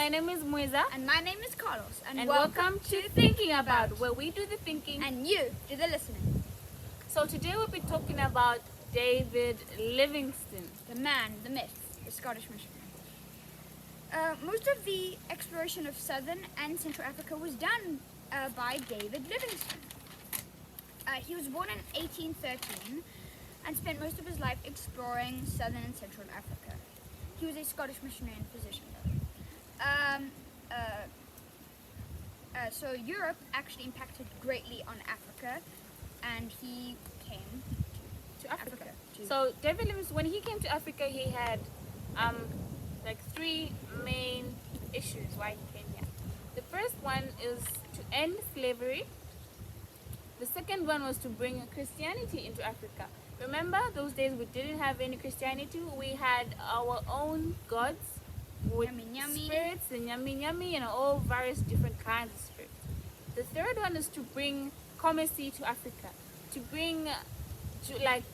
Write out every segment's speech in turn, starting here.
My name is Moiza. And my name is Carlos. And welcome to Thinking About, where we do the thinking and you do the listening. So today we'll be talking about David Livingstone. The man, the myth, the Scottish missionary. Most of the exploration of southern and central Africa was done by David Livingstone. He was born in 1813 and spent most of his life exploring southern and central Africa. He was a Scottish missionary and physician, though. So Europe actually impacted greatly on Africa, and he came to Africa. So David Livingstone, when he came to Africa, he had like three main issues why he came here. The first one is to end slavery. The second one was to bring Christianity into Africa. Remember, those days we didn't have any Christianity. We had our own gods with spirits and nyami, and all various different kinds of spirits. The third one is to bring commerce to Africa, to bring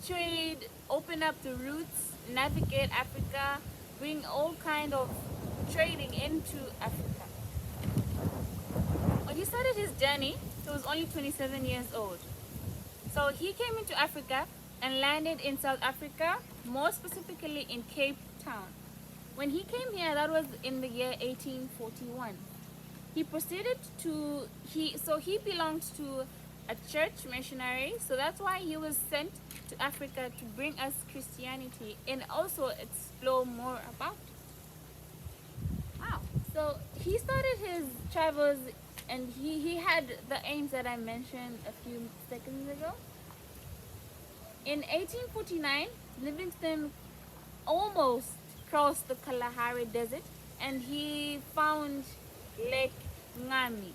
trade, open up the routes, navigate Africa, bring all kind of trading into Africa. When he started his journey, he was only 27 years old. So he came into Africa and landed in South Africa, more specifically in Cape Town. When he came here, that was in the year 1841. He proceeded to, he belonged to a church missionary, so that's why he was sent to Africa to bring us Christianity and also explore more about it. Wow. So he started his travels, and he had the aims that I mentioned a few seconds ago. In 1849, Livingstone almost crossed the Kalahari Desert, and he found Lake Ngami.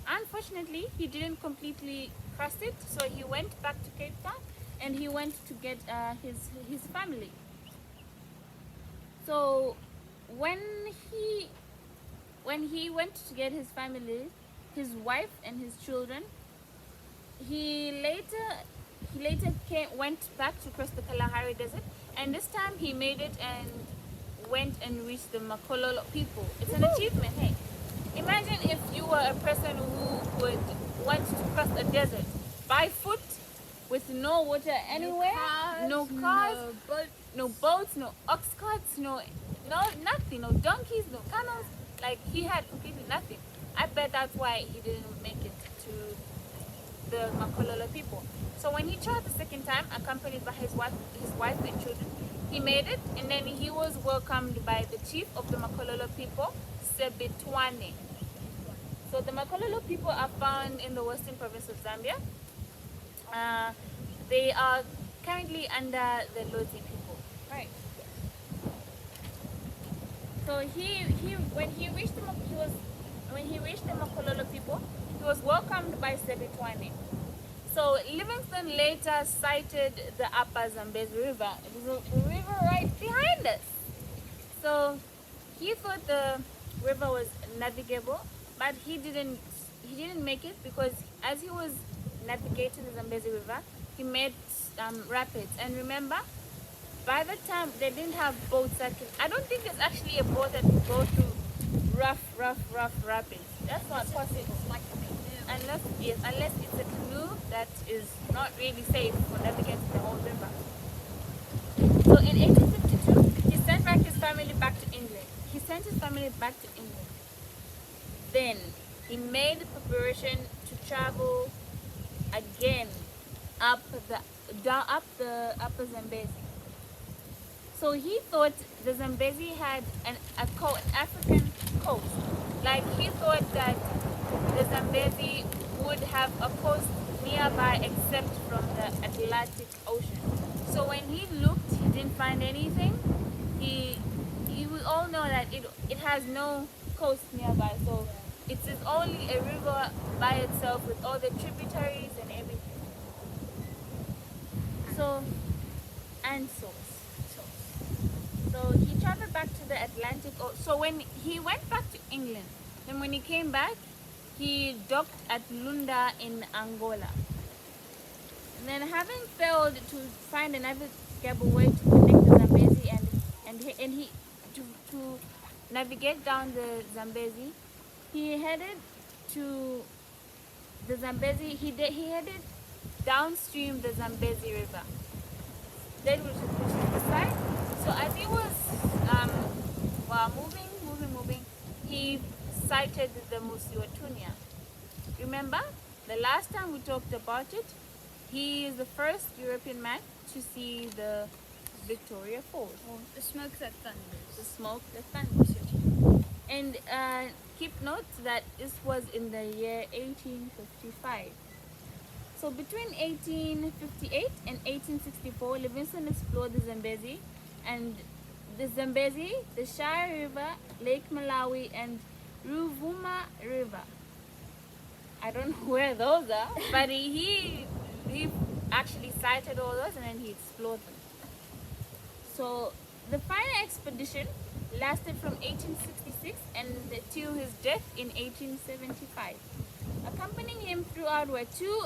Unfortunately, he didn't completely cross it, so he went back to Cape Town and he went to get his family. So when he went to get his family, his wife and his children, he later went back to cross the Kalahari Desert, and this time he made it and went and reached the Makololo people. It's an achievement. Hey, imagine if you were a person who would want to cross a desert by foot with no water anywhere, no cars, no boats, no ox carts, no nothing, no donkeys, no camels. Like, he had completely nothing. I bet that's why he didn't make it to the Makololo people. So when he tried the second time, accompanied by his wife and children, he made it, and then he was welcomed by the chief of the Makololo people, Sebitwane. So the Makololo people are found in the western province of Zambia. They are currently under the Loti people. Right. So when he reached the Makololo people, he was welcomed by Sebitwane. So Livingstone later sighted the Upper Zambezi River. It was a river right behind us. So he thought the river was navigable, but he didn't make it, because as he was navigating the Zambezi River, he met rapids. And remember, by the time they didn't have boats I don't think there's actually a boat that can go through rough rapids. That's not possible. Unless it's a canoe that is not really safe for navigating the whole river. So in 1852, he sent back his family back to England. Then he made preparation to travel again up the Upper Zambezi. So he thought the Zambezi had an African coast. Like, he thought that the Zambezi would have a coast nearby except from the Atlantic Ocean. So when he looked, he didn't find anything. We all know that it has no coast nearby. So it's only a river by itself with all the tributaries and everything. And so he traveled back to the Atlantic. So when he went back to England, then when he came back, he docked at Lunda in Angola. And then, having failed to find a navigable way to connect the Zambezi and he to navigate down the Zambezi. He headed to the Zambezi. He headed downstream the Zambezi River. Then which is the side. So as he was while moving, he sighted the Musiwatunia. Remember, the last time we talked about it, he is the first European man to see the Victoria Falls. Or the smoke that thunders. The smoke that thunders. And keep note that this was in the year 1855. So between 1858 and 1864, Livingstone explored the Zambezi, and the Zambezi, the Shire River, Lake Malawi, and Ruvuma River. I don't know where those are, but he actually sighted all those and then he explored them. So the final expedition lasted from 1866 until his death in 1875. Accompanying him throughout were two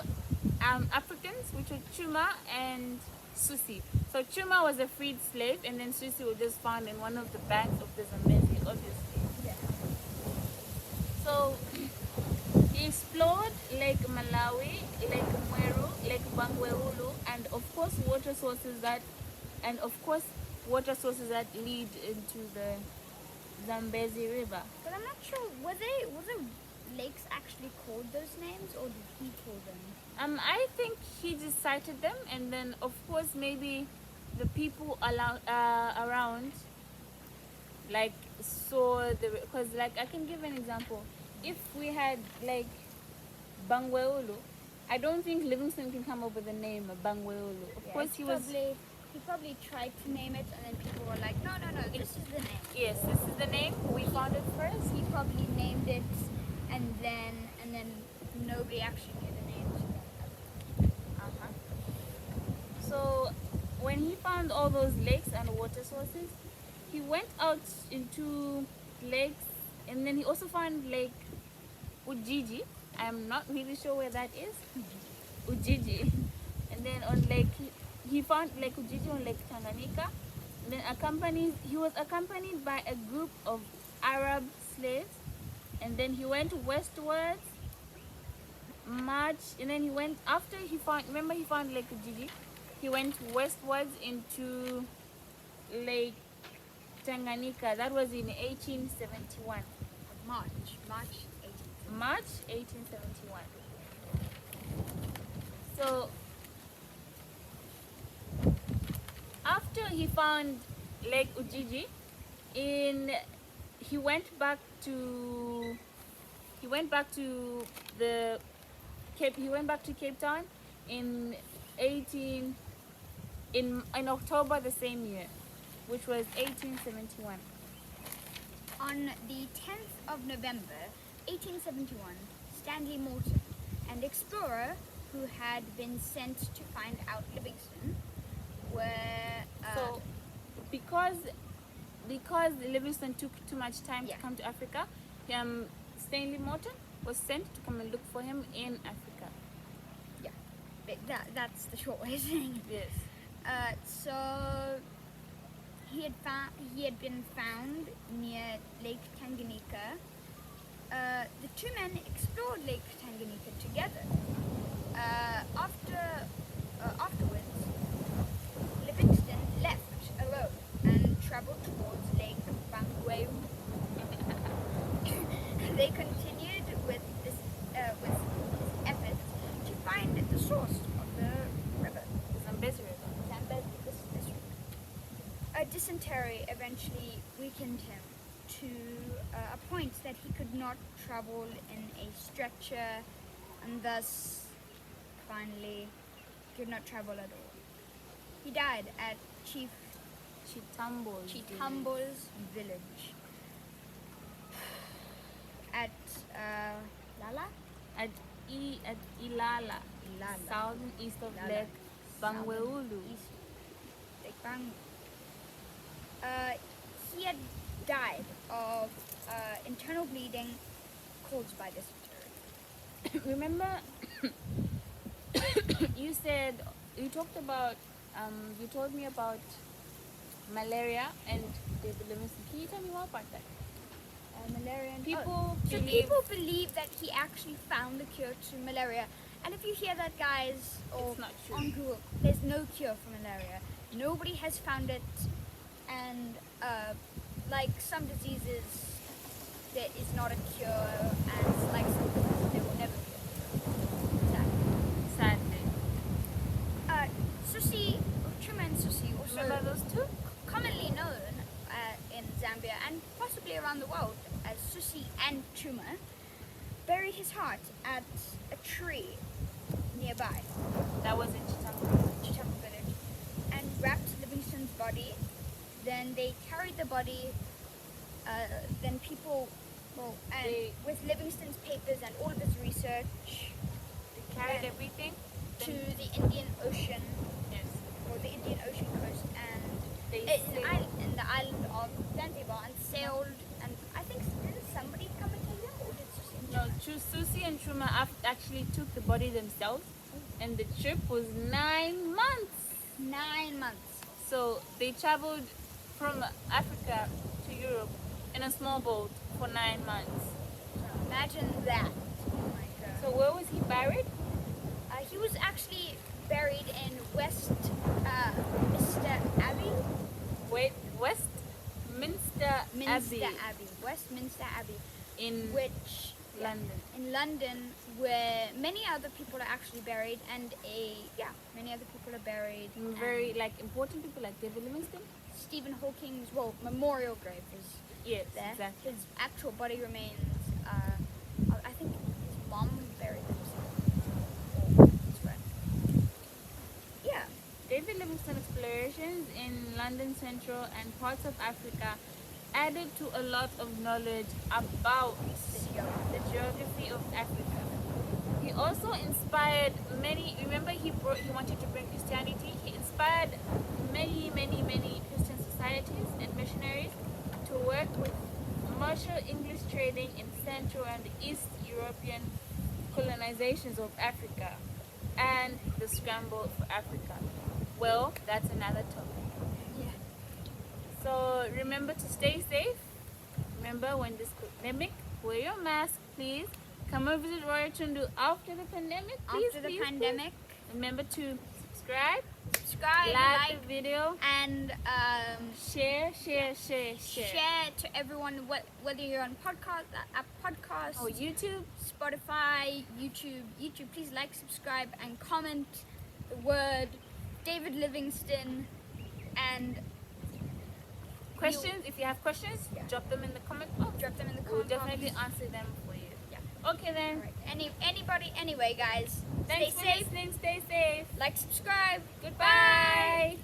Africans, which were Chuma and Susi. So Chuma was a freed slave, and then Susi was just found in one of the banks of the Zambezi, obviously. Yeah. So he explored Lake Malawi, Lake Mweru, Lake Bangweulu, and of course water sources that lead into the Zambezi River. But I'm not sure, were the lakes actually called those names, or did he call them? I think he just cited them, and then of course maybe the people around like saw the, because like I can give an example. If we had like Bangweulu, I don't think Livingstone can come up with the name of Bangweulu. Of course he probably tried to name it, and then people were like, no, this is the name. Yes, this is the name. We found it first. He probably named it, and then nobody actually knew the name. So when he found all those lakes and water sources, he went out into lakes, and then he also found Lake Ujiji. I'm not really sure where that is. Ujiji. And then on Lake, he found Lake Ujiji on Lake Tanganyika. And then he was accompanied by a group of Arab slaves. And then he went westwards, and then he went, after he found Lake Ujiji, he went westwards into Lake Tanganyika. That was in 1871. March 1871. So after he found Lake Ujiji, he went back to Cape Town in October the same year, which was 1871. On the 10th of November 1871, Stanley Morton, an explorer who had been sent to find out Livingstone, were so because Livingstone took too much time to come to Africa, Stanley Morton was sent to come and look for him in Africa. Yeah, that's the short way of saying it. Yes. So he had been found near Lake Tanganyika. The two men explored Lake Tanganyika together. Afterwards, Livingstone left alone and traveled towards Lake Bangweulu. They continued with his efforts to find the source of the river, The Zambezi River. this river. A dysentery eventually weakened him to a point that he could not travel in a stretcher, and thus finally could not travel at all. He died at Chief Chitambo's village at Lala? At Ilala, southern east of Ilala. Lake Bangweulu. Lake Bang. He had died of internal bleeding caused by dysentery. Remember, you told me about malaria and David Livingstone. Can you tell me more about that? people So believe people believe that he actually found a cure to malaria. And if you hear that, guys, or It's not true. on Google, there's no cure for malaria. Nobody has found it. And like some diseases, there is not a cure, and like some diseases, there will never be a cure. sadly. Susi, Chuma and Susi, also Remember those two? commonly known in Zambia and possibly around the world as Susi and Chuma, buried his heart at a tree nearby, That was in Chitambo. Chitambo village, and wrapped Livingstone's body. Then they carried the body. Then people, with Livingstone's papers and all of his research, They carried And everything. to the Indian Ocean, Yes. or the Indian Ocean coast, and They in the island of Zanzibar, and sailed. And I think didn't somebody come and take them, or did Susi and No, Chuma? Susi and Truma actually took the body themselves, and the trip was 9 months. 9 months. So they traveled from Africa to Europe in a small boat for 9 months. So imagine that. Oh my god. So where was he buried? He was actually buried in Mr. Abbey. Westminster Abbey Westminster Abbey, in which London. in London, where many other people are actually buried, and many other people are buried. Very and like important people like David Livingstone. Stephen Hawking's memorial grave is Yes, there. exactly. His actual body remains. I think his mom buried him. Or his friend. Yeah. David Livingstone explorations in London Central and parts of Africa added to a lot of knowledge about the geography of Africa. He also inspired many. Remember, he wanted to bring Christianity. He inspired many Christian societies and missionaries to work with commercial English trading in Central and East European colonizations of Africa and the scramble for Africa. Well, that's another topic. Yeah. So remember to stay safe. Remember, when this pandemic, wear your mask, please. Come and visit Royal Tundu after the pandemic, please. After the please, pandemic, please. Remember to subscribe, like the video, and share. share to everyone, whether you're on podcast, Or YouTube. Spotify, YouTube. Please like, subscribe, and comment the word David Livingstone. And Questions, if you have questions, Yeah. drop them in the comment box. drop them in the We'll comment definitely box. answer them for you. Yeah. Okay then. Alright. Anyway, guys, Thanks stay for safe. listening. Stay safe. Like, subscribe. Goodbye.